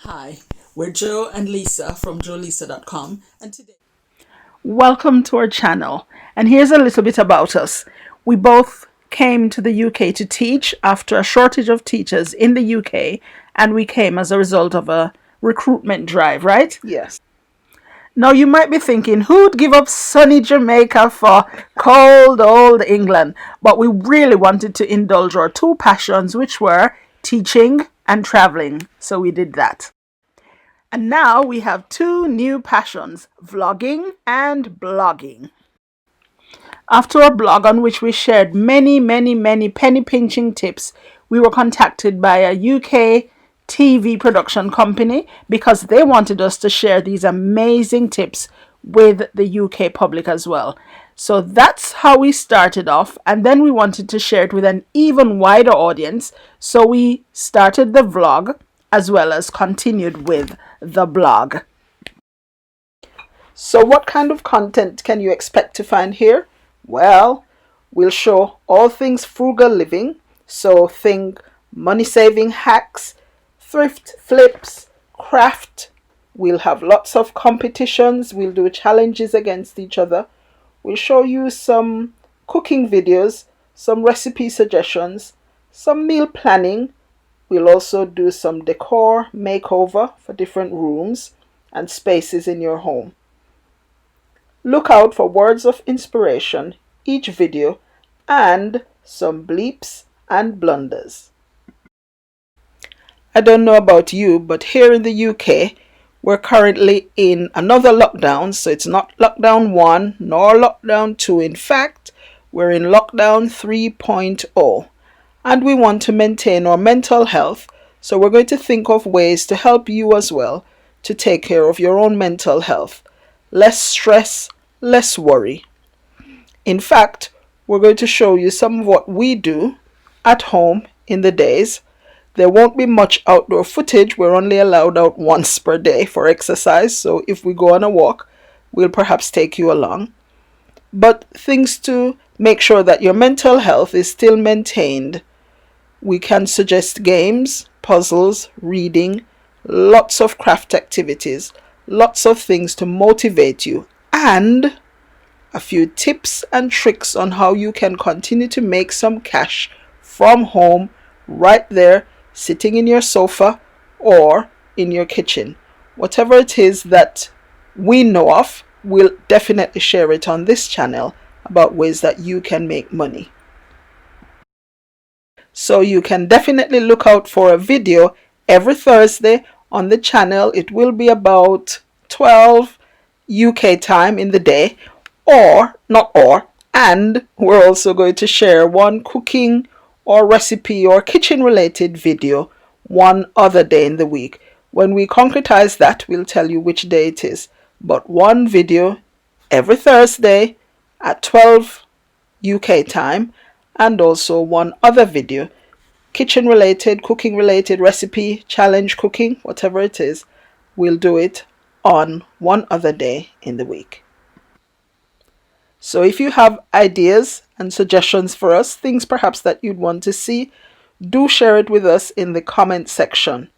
Hi, we're Jo and Lisa from JoLeisa.com, and today. Welcome to our channel, and here's a little bit about us. We both came to the UK to teach after a shortage of teachers in the UK, and we came as a result of a recruitment drive, right? Yes. Now you might be thinking, who'd give up sunny Jamaica for cold old England? But we really wanted to indulge our two passions, which were teaching and traveling, so we did that. And now we have two new passions, vlogging and blogging. After a blog on which we shared many penny pinching tips, we were contacted by a UK TV production company because they wanted us to share these amazing tips with the UK public as well. So that's how we started off, and then we wanted to share it with an even wider audience. So we started the vlog as well as continued with the blog. So what kind of content can you expect to find here? Well, we'll show all things frugal living. So think money saving hacks, thrift flips, craft. We'll have lots of competitions. We'll do challenges against each other. We'll show you some cooking videos, some recipe suggestions, some meal planning. We'll also do some decor makeover for different rooms and spaces in your home. Look out for words of inspiration each video and some bleeps and blunders. I don't know about you, but here in the UK, we're currently in another lockdown. So it's not lockdown 1 nor lockdown 2. In fact, we're in lockdown 3.0. And we want to maintain our mental health, so we're going to think of ways to help you as well to take care of your own mental health. Less stress, less worry. In fact, we're going to show you some of what we do at home in the days. There won't be much outdoor footage. We're only allowed out once per day for exercise, so if we go on a walk, we'll perhaps take you along. But things to make sure that your mental health is still maintained. We can suggest games, puzzles, reading, lots of craft activities, lots of things to motivate you, and a few tips and tricks on how you can continue to make some cash from home, right there, sitting in your sofa or in your kitchen. Whatever it is that we know of, we'll definitely share it on this channel about ways that you can make money. So you can definitely look out for a video every Thursday on the channel. It will be about 12 UK time in the day, and we're also going to share one cooking or recipe or kitchen related video one other day in the week. When we concretize that, we'll tell you which day it is. But one video every Thursday at 12 UK time, and also one other video, kitchen related, cooking related, recipe, challenge cooking, whatever it is, we'll do it on one other day in the week. So if you have ideas and suggestions for us, things perhaps that you'd want to see, do share it with us in the comment section.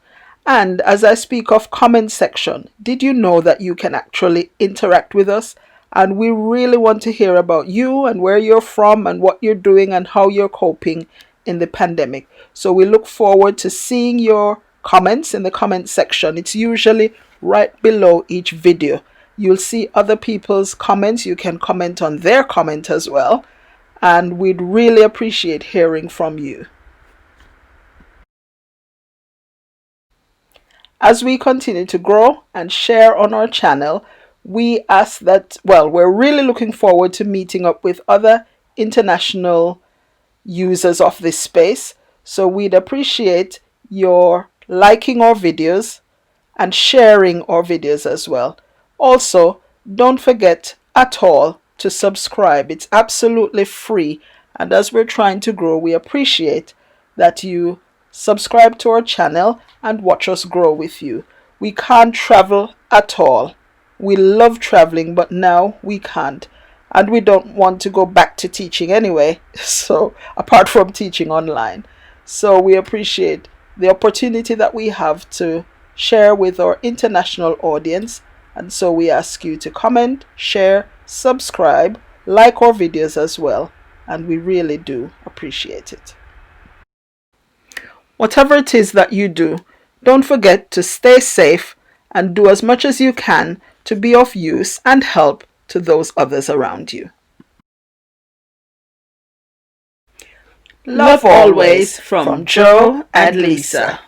And as I speak of comment section, did you know that you can actually interact with us? And we really want to hear about you and where you're from and what you're doing and how you're coping in the pandemic. So we look forward to seeing your comments in the comment section. It's usually right below each video. You'll see other people's comments. You can comment on their comment as well. And we'd really appreciate hearing from you. As we continue to grow and share on our channel, we ask that, we're really looking forward to meeting up with other international users of this space. So we'd appreciate your liking our videos and sharing our videos as well. Also, don't forget at all to subscribe. It's absolutely free. And as we're trying to grow, we appreciate that you subscribe to our channel and watch us grow with you. We can't travel at all. We love traveling, but now we can't. And we don't want to go back to teaching anyway. So apart from teaching online. So we appreciate the opportunity that we have to share with our international audience, and so we ask you to comment, share, subscribe, like our videos as well, and we really do appreciate it. Whatever it is that you do, don't forget to stay safe and do as much as you can to be of use and help to those others around you. Love always from Jo and Lisa.